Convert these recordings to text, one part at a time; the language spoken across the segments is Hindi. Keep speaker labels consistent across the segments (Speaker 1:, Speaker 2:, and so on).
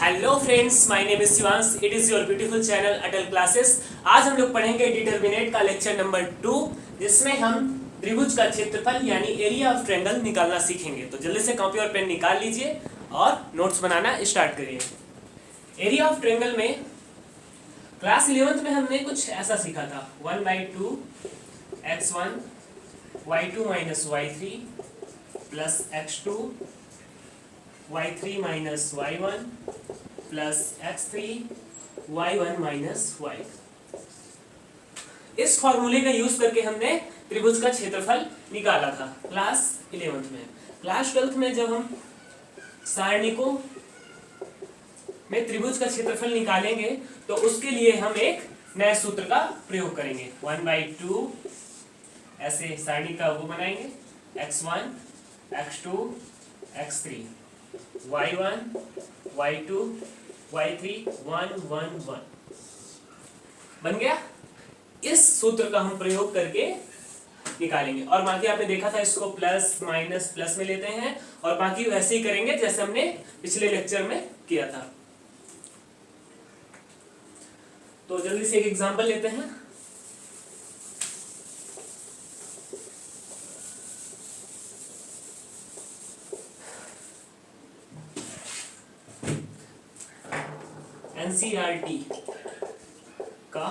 Speaker 1: Hello friends, my name is Shivansh. It is your beautiful channel Atal classes. आज हम लोग पढ़ेंगे डिटरमिनेट का लेक्चर नंबर 2, जिसमें हम त्रिभुज का क्षेत्रफल यानी एरिया ऑफ ट्रायंगल निकालना सीखेंगे। तो जल्दी से कॉपी और पेन निकाल लीजिए और नोट्स बनाना स्टार्ट करिए। एरिया ऑफ ट्रायंगल में क्लास 11th में हमने कुछ ऐसा सीखा था, 1/2 x1 y2 minus y3 plus x2 y3 minus y1 plus x3 y1 minus y। इस फॉर्मूले का यूज करके हमने त्रिभुज का क्षेत्रफल निकाला था क्लास 11th में। क्लास 12th में जब हम सारणिकों में त्रिभुज का क्षेत्रफल निकालेंगे तो उसके लिए हम एक नए सूत्र का प्रयोग करेंगे। 1/2 ऐसे सारणी का वो बनाएंगे, x1 x2 x3 y1 y2 y3 1 1 1 बन गया। इस सूत्र का हम प्रयोग करके निकालेंगे और बाकी आपने देखा था इसको प्लस माइनस प्लस में लेते हैं और बाकी वैसे ही करेंगे जैसे हमने पिछले लेक्चर में किया था। तो जल्दी से एक एग्जांपल लेते हैं। NCERT का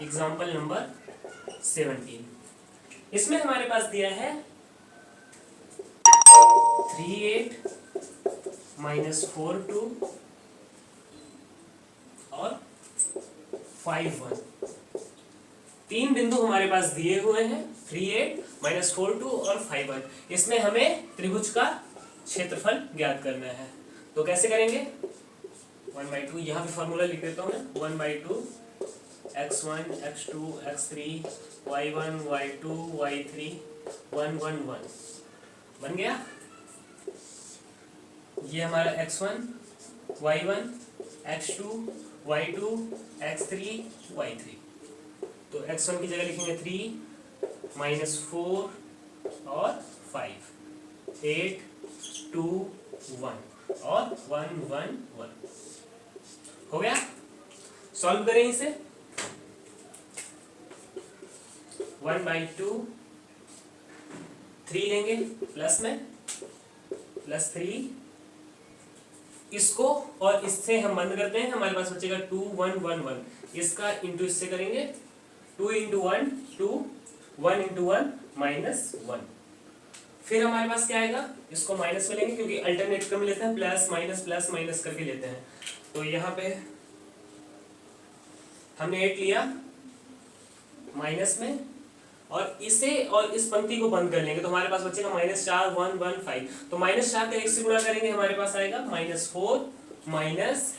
Speaker 1: एग्जाम्पल नंबर 17। इसमें हमारे पास दिया है 3/8 माइनस 4/2 और 5/1। तीन बिंदु हमारे पास दिए हुए हैं, 3/8 माइनस 4/2 और 5/1। इसमें हमें त्रिभुज का क्षेत्रफल ज्ञात करना है। तो कैसे करेंगे? 1/2 यहाँ पे फॉर्मूला लिख देता हूँ मैं। 1/2 x1 x2 x3 y1 y2 y3 1 1 1 बन गया। ये हमारा x1 y1 x2 y2 x3 y3। तो x1 की जगह लिखेंगे 3 माइनस 4 और 5 8 2 1 और 1 1 1 हो गया। सॉल्व करें इसे। 1/2 3 लेंगे प्लस में, प्लस 3 इसको और इससे हम बंद करते हैं, हमारे पास बचेगा 2 1 1 1। इसका इंटू इससे करेंगे, 2 × 1 2 1 × 1 माइनस 1। फिर हमारे पास क्या आएगा? इसको माइनस में लेंगे क्योंकि अल्टरनेट क्रम लेते हैं, प्लस माइनस करके लेते हैं। तो यहाँ पे हमने 8 लिया माइनस में और इसे और इस पंक्ति को बंद कर लेंगे तो हमारे पास बचेगा -4 1 1 5। तो -4 का 1 से गुणा करेंगे, हमारे पास आएगा -4 माइनस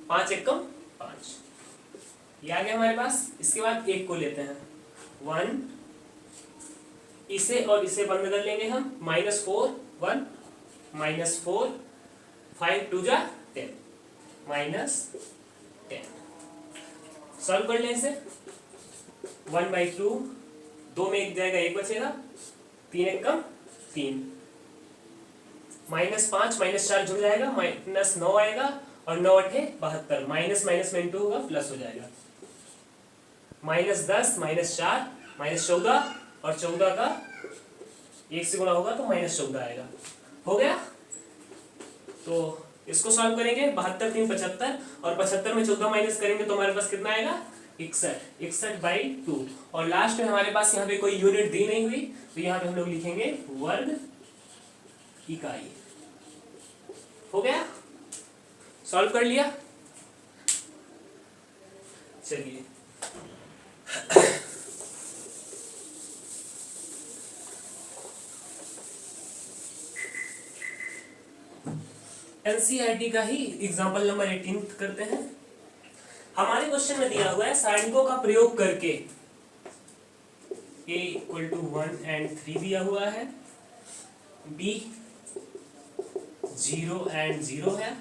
Speaker 1: 5 एकम 5। ये आ गया हमारे पास। इसके बाद 1 को लेते हैं, 1 इसे और इसे बंद कर लेंगे हम, -4 1 -4 5 2 जा 10 -10। सॉल्व कर लें इसे। 1/2 2 में 1 जाएगा, 1 बचेगा, 3 एकम 3 -5 -4 जुड़ जाएगा, -9 आएगा और 9 8 72। माइनस माइनस में इंटू होगा, प्लस हो जाएगा। -10 -4 -14 और 14 का 1 से गुणा होगा तो -14 आएगा। हो गया। तो इसको सॉल्व करेंगे। 72 3 75 और 75 में 14 माइनस करेंगे तो हमारे पास कितना आएगा? 61/2। और लास्ट में हमारे पास यहाँ पे कोई यूनिट दी नहीं हुई तो यहाँ पे हम लोग लिखेंगे वर्ग इकाई। हो गया। सॉल्व कर लिया। चलिए NCERT का ही एग्जाम्पल नंबर 18 करते हैं। हमारे क्वेश्चन में दिया हुआ है सारणिकों का प्रयोग करके a = 1 and 3 दिया हुआ है, b 0 and 0 है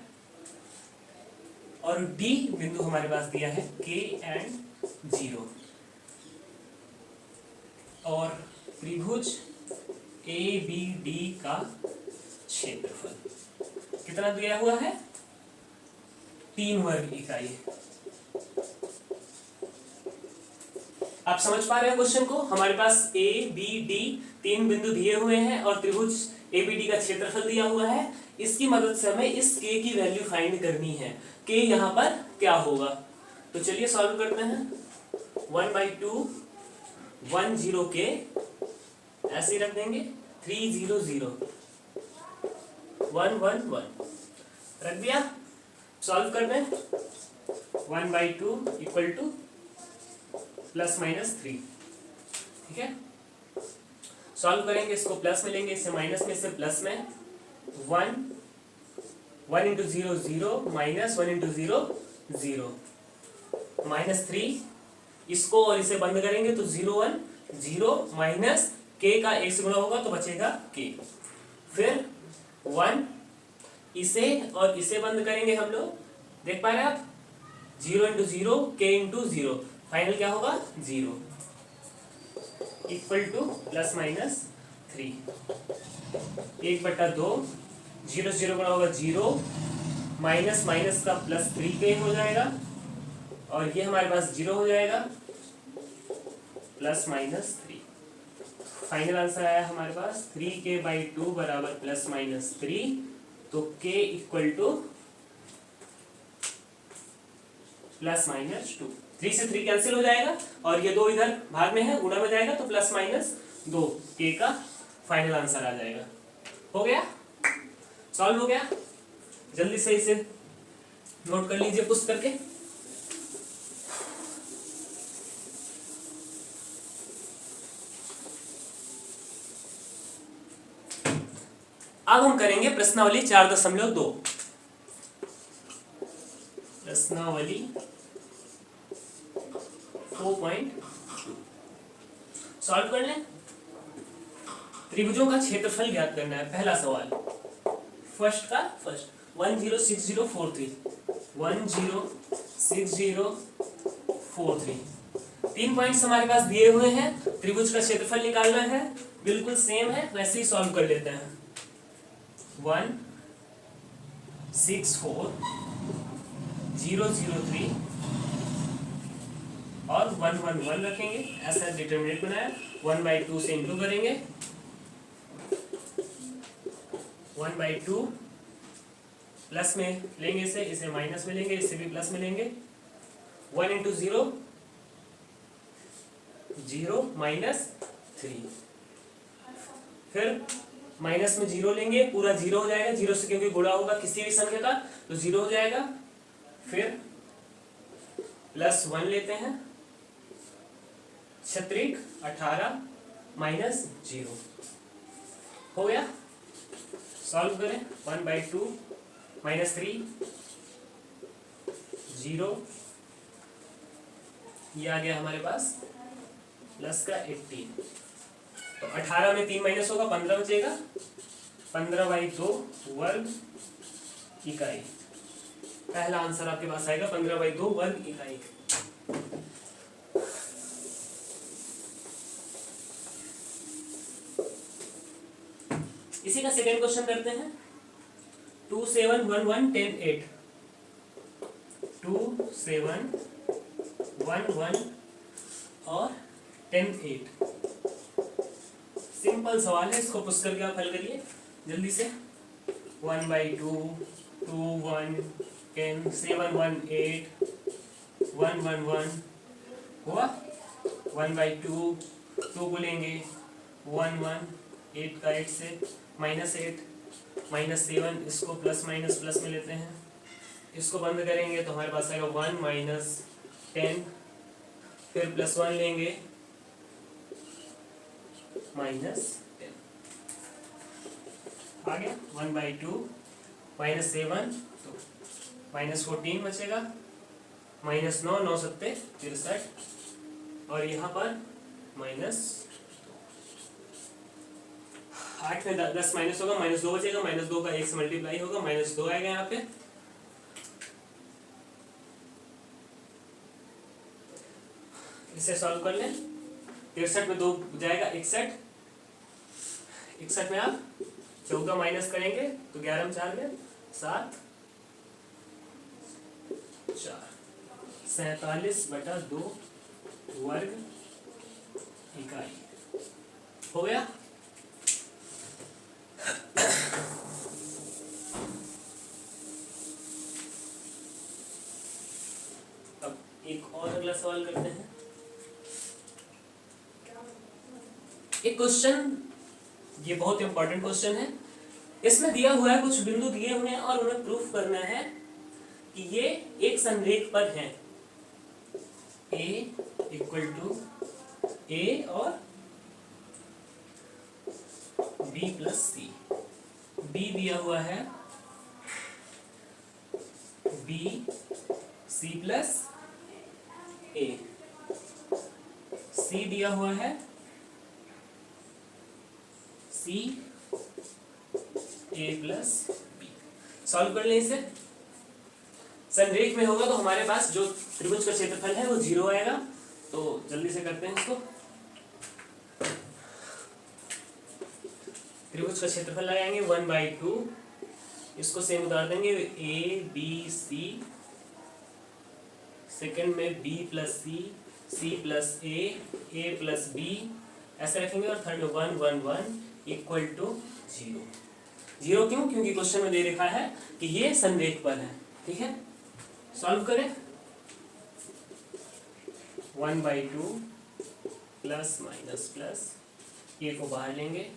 Speaker 1: और d बिंदु हमारे पास दिया है k and 0। और त्रिभुज ABD का क्षेत्रफल कितना दिया हुआ है, 3 वर्ग इकाई। आप समझ पा रहे हैं क्वेश्चन को? हमारे पास ए बी डी 3 बिंदु दिए हुए हैं और त्रिभुज एबीडी का क्षेत्रफल दिया हुआ है। इसकी मदद से हमें इस के की वैल्यू फाइंड करनी है। के यहाँ पर क्या होगा, तो चलिए सॉल्व करते हैं। 1/2 1 0 के ऐसे रख देंगे, 3 0 0 1 1 1 रख दिया। सॉल्व कर दें, 1/2 इक्वल टू ±3। ठीक है, सॉल्व करेंगे, इसको प्लस में लेंगे, इससे माइनस में, इससे प्लस में। 1 इंटू 0 0 माइनस 1 इंटू 0 0 -3। इसको और इसे बंद करेंगे तो 0 1 0 माइनस के का 1 से गुणा होगा तो बचेगा के। फिर 1 इसे और इसे बंद करेंगे हम लोग, देख पा रहे हैं आप, 0 इंटू 0 के इंटू 0, फाइनल क्या होगा 0 इक्वल टू ±3। 1/2 0 0 गुणा होगा 0 माइनस माइनस का +3 हो जाएगा और ये हमारे पास 0 हो जाएगा ±3। फाइनल आंसर आया हमारे पास 3k/2 बराबर ±3। तो k इक्वल टू ±2। 3 से 3 कैंसिल हो जाएगा और ये 2 इधर भाग में है, गुणा में जाएगा तो +-2 के का फाइनल आंसर आ जाएगा। हो गया, सॉल्व हो गया। जल्दी से इसे नोट कर लीजिए पुश करके। अब हम करेंगे प्रश्नावली 4.2। प्रश्नावली 4.2 सॉल्व कर लें। त्रिभुजों का क्षेत्रफल ज्ञात करना है, पहला सवाल। फर्स्ट 106043 106043। 3 पॉइंट्स हमारे पास दिए हुए हैं, त्रिभुज का क्षेत्रफल निकालना है, बिल्कुल सेम है, वैसे ही सॉल्व कर लेते हैं। 164003 और 111 रखेंगे, ऐसा डिटरमिनेंट बनाया। 1/2 से इंटू करेंगे, 1/2 प्लस में लेंगे, इसे माइनस में लेंगे, इसे भी प्लस में लेंगे। 1 इंटू 0 0 -3, फिर माइनस में 0 लेंगे, पूरा 0 हो जाएगा, 0 से क्योंकि गुणा होगा किसी भी संख्या का तो 0 हो जाएगा। फिर +1 लेते हैं, 36 18 -0 हो गया। सॉल्व करें, 1/2 -3 0, ये आ गया हमारे पास प्लस का 18। तो 18 में 3 माइनस होगा, 15 बचेगा। 15/2 वर्ग इकाई, पहला आंसर आपके पास आएगा 15/2 वर्ग इकाई। इसी का सेकेंड क्वेश्चन करते हैं। 2 7 1 1 10 8 2 7 1 1 और 10 8। सिंपल सवाल है, इसको पुश करके आप हल करिए जल्दी से। 1/2 2 1 10 7 1 8 1 1 1 हुआ। 1/2 2 को लेंगे, 1 1 8 का 8 से -8 -7, इसको प्लस माइनस प्लस में लेते हैं, इसको बंद करेंगे तो हमारे पास आएगा 1 -10, फिर +1 लेंगे -10 आ गया। 1/2 -7 तो -14 बचेगा, -9 9 7 63 और यहाँ पर -8 में 10 माइनस होगा, -2 बचेगा, -2 का 1 से मल्टीप्लाई होगा, -2 आएगा यहाँ पे। इसे सॉल्व कर लें। 63 में 2 जाएगा 61 में आप 14 माइनस करेंगे तो 11 में 4 में 7 4 47/2 वर्ग इकाई हो गया। अब एक और अगला सवाल करते हैं। एक क्वेश्चन, ये बहुत इंपॉर्टेंट क्वेश्चन है। इसमें दिया हुआ है, कुछ बिंदु दिए हुए हैं और उन्हें प्रूफ करना है कि ये एक संरेख पर हैं। A इक्वल टू A और B प्लस C। B दिया हुआ है B C plus A। C दिया हुआ है C A plus B। Solve कर लें इसे। संरेख में होगा तो हमारे पास जो त्रिभुज का क्षेत्रफल है वो 0 आएगा। तो जल्दी से करते हैं इसको। त्रिभुज का क्षेत्रफल लगाएंगे 1/2। इसको सेम उतार देंगे A B C, सेकंड में B plus C, C plus A plus B ऐसे रखेंगे और थर्ड में 1 1 1 इक्वल टू 0। 0 क्यों? क्योंकि क्वेश्चन में दे रखा है कि ये संरेख पर है। ठीक है, सॉल्व करें। 1/2 प्लस माइनस प्लस, ए को बाहर लेंगे,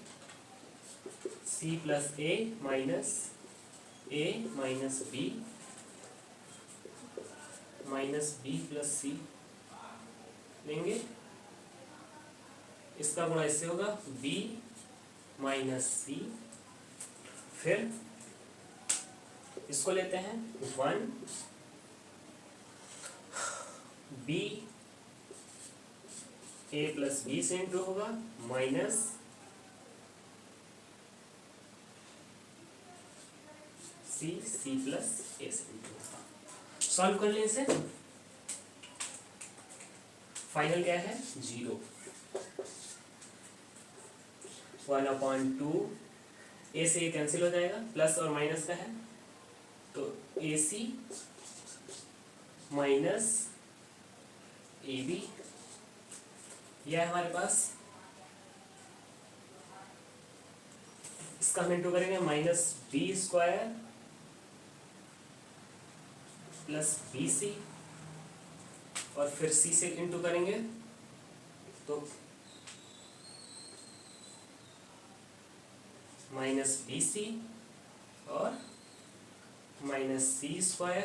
Speaker 1: C plus A minus B minus B plus C लेंगे। इसका गुणा इससे होगा B माइनस C। फिर इसको लेते हैं 1 B A प्लस B से इंटू होगा माइनस C प्लस A से इंटू होगा। सॉल्व कर लें इसे। फाइनल क्या है? 0। 1/2 A से ये कैंसिल हो जाएगा, प्लस और माइनस का है तो AC माइनस AB यह है हमारे पास। इसका हम इंटू करेंगे माइनस B² प्लस BC और फिर C से इंटू करेंगे तो माइनस BC और माइनस C²।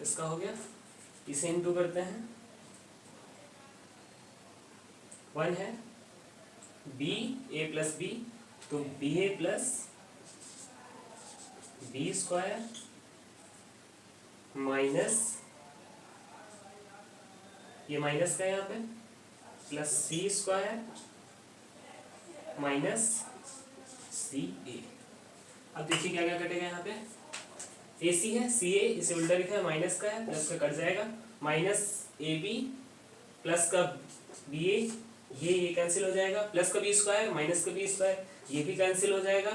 Speaker 1: इसका हो गया, इसे इंटू करते हैं 1 है B A प्लस B तो BA प्लस B² माइनस ये माइनस का है यहाँ पे प्लस C² माइनस CA। अब देखिए क्या क्या कटेगा यहाँ पे। AC है CA, इसे उल्टा लिखा है, माइनस का है प्लस का कट जाएगा, माइनस AB प्लस का BA ये कैंसिल हो जाएगा, प्लस का B² माइनस का B² ये भी कैंसिल हो जाएगा,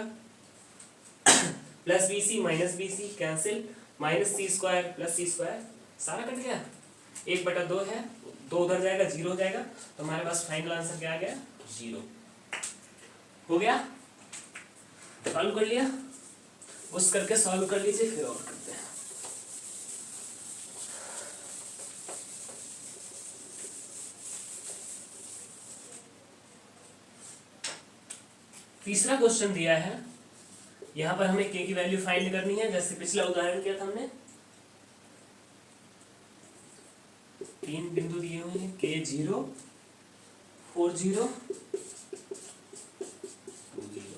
Speaker 1: plus BC minus BC cancel, minus C² plus C² सारा कट गया। 1/2 है, 2 उधर जाएगा 0 हो जाएगा। तो हमारे पास फाइनल आंसर क्या आ गया? 0 हो गया। सॉल्व कर लिया, उस करके सॉल्व कर लीजिए, फिर और करते हैं। तीसरा क्वेश्चन दिया है, यहां पर हमें k की वैल्यू फाइंड करनी है। जैसे पिछला उदाहरण किया था हमने, 3 बिंदु दिए हुए हैं K0 4 0 2 0,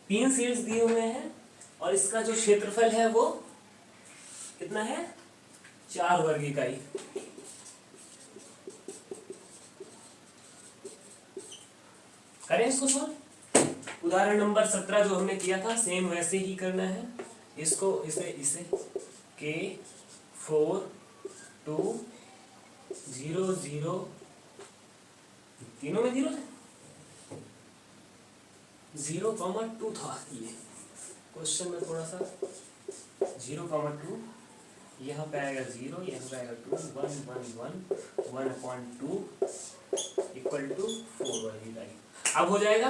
Speaker 1: 3 सीड्स दिए हुए हैं और इसका जो क्षेत्रफल है वो कितना है? 4 वर्ग इकाई। करें इसको सॉल्व। उदाहरण नंबर 17 जो हमने किया था सेम वैसे ही करना है। इसको इसे K4 2 0 0 तीनों में 0 है, 0, 2 था ये। क्वेश्चन में थोड़ा सा 0,2 यहाँ पे आएगा 0, यहाँ पे आएगा 2, 1 1 1 1/2 इक्वल टू 4 अब हो जाएगा।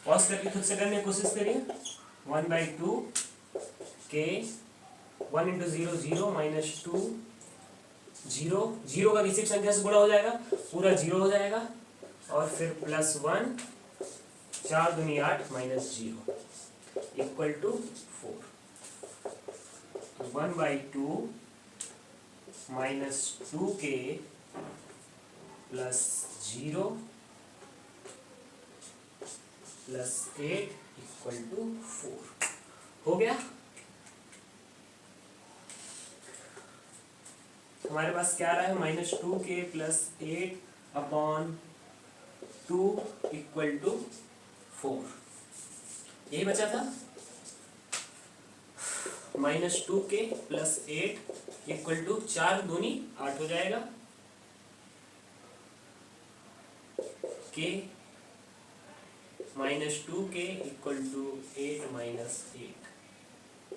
Speaker 1: पॉज करके खुद से करने की कोशिश करिए। 1/2 के 1 × 0 0 - 2 0 0 का किसी संख्या से गुणा हो जाएगा, पूरा 0 हो जाएगा और फिर +1 4 दूनी 8 -0 equal to 4। 1/2 - 2k +0 +8 equal to 4 हो गया। हमारे पास क्या आ रहा है? -2k + 8/2 equal to 4। यही बचा था। -2k + 8 इक्वल टू 4 दूनी 8 हो जाएगा। k -2k इक्वल टू 8 - 8,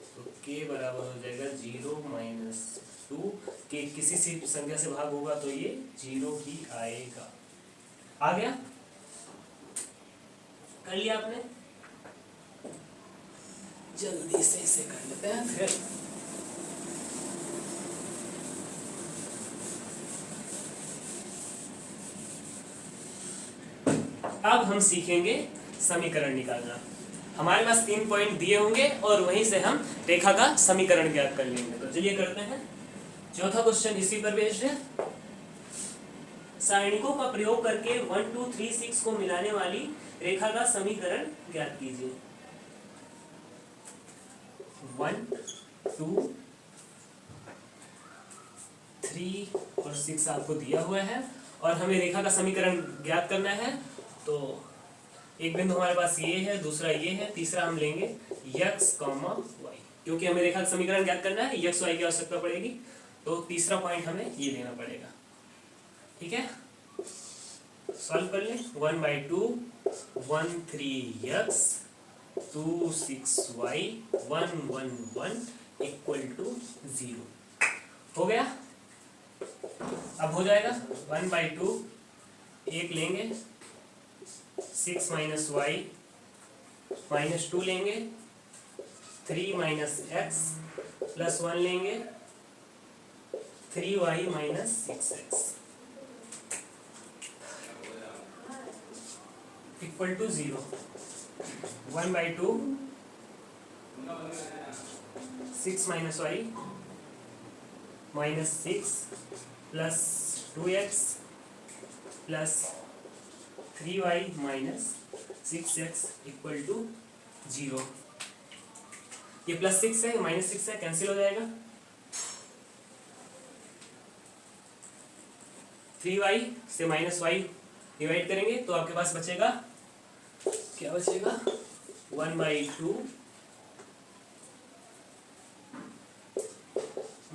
Speaker 1: तो k बराबर हो जाएगा 0 - 2। k किसी सी संख्या से भाग होगा तो ये 0 ही आएगा। आ गया? कर लिया आपने? जल्दी से इसे कर लेते हैं फिर। अब हम सीखेंगे समीकरण निकालना। हमारे पास 3 पॉइंट दिए होंगे और वहीं से हम रेखा का समीकरण ज्ञात कर लेंगे। तो चलिए करते हैं। चौथा क्वेश्चन इसी पर बेस्ड है। सारणिकों का प्रयोग करके 1 2 3 6 को मिलाने वाली रेखा का समीकरण ज्ञात कीजिए। 1 2 3 और 6 आपको दिया हुआ है और हमें रेखा का समीकरण ज्ञात करना है। तो एक बिंदु हमारे पास ये है, दूसरा ये है, तीसरा हम लेंगे x, y, क्योंकि हमें रेखा का समीकरण ज्ञात करना है, x y की आवश्यकता पड़ेगी। तो तीसरा पॉइंट हमें ये लेना पड़ेगा। ठीक है, सॉल्व कर लें। 1/2 1 3x 2 6y 1 1 1 इक्वल टू 0 हो गया। अब हो जाएगा 1/2 1 लेंगे, 6 - y -2 लेंगे, 3 - x +1 लेंगे, 3y - 6x equal to 0। 1/2 6 - y -6 +2x +3y - 6x equal to 0। ये +6 है, -6 है, कैंसिल हो जाएगा। 3y से -y डिवाइड करेंगे तो आपके पास बचेगा, क्या बचेगा? 1/2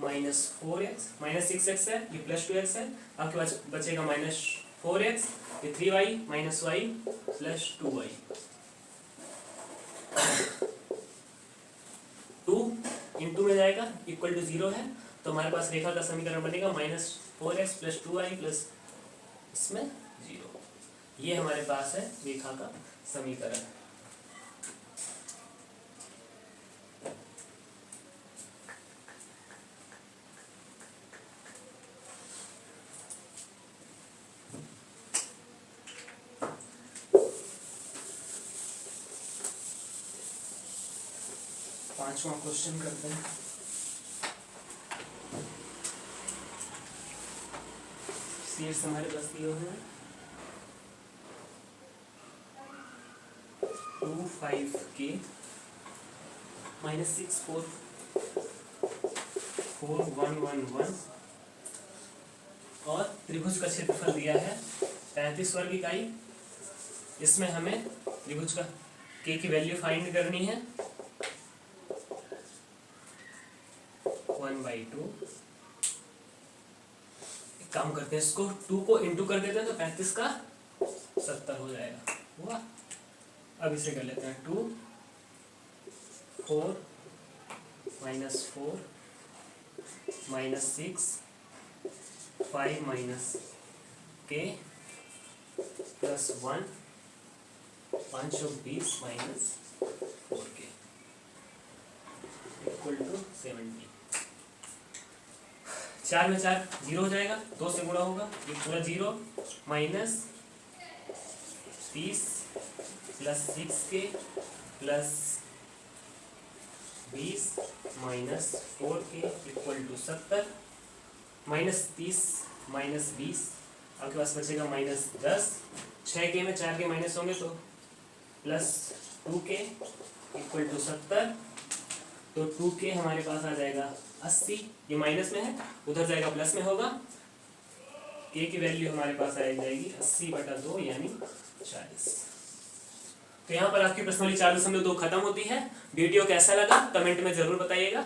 Speaker 1: -4x -6x है, ये +2x है, आपके पास बचेगा -4x, ये 3y -y +2y। 2 × में जाएगा इक्वल टू 0 है, तो हमारे पास रेखा का समीकरण बनेगा -4x + 2y प्लस इसमें 0। ये हमारे पास है रेखा का समीकरण। पांचवा क्वेश्चन करते हैं। सीट्स हमारे पास दिए हुए हैं 25k -6 4 4 1 1 1 और त्रिभुज का क्षेत्रफल दिया है 35 वर्ग इकाई। इसमें हमें त्रिभुज का k की वैल्यू फाइंड करनी है। 1/2 एक काम करते हैं, इसको 2 को इंटू कर देते हैं तो 35 का 70 हो जाएगा। हुआ। अब इसे कर लेते हैं 2 4 माइनस 4 माइनस 6 5 माइनस के plus 1 520 minus 4k equal to 70। 4 में 4 जीरो हो जाएगा, 2 से गुणा होगा, ये पूरा zero minus 30 plus 6k plus 20 minus 4k equal to 70। Minus 30 minus 20 आपके पास बचेगा माइनस 10। 6k में 4k माइनस होंगे तो प्लस 2k इक्वल टू 70। तो 2k हमारे पास आ जाएगा 80, ये माइनस में है, उधर जाएगा प्लस में होगा। k की वैल्यू हमारे पास आ जाएगी 80/2 यानी 40। तो यहाँ पर आपकी प्रश्नावली 4.2 खत्म होती है। वीडियो कैसा लगा कमेंट में जरूर बताइएगा।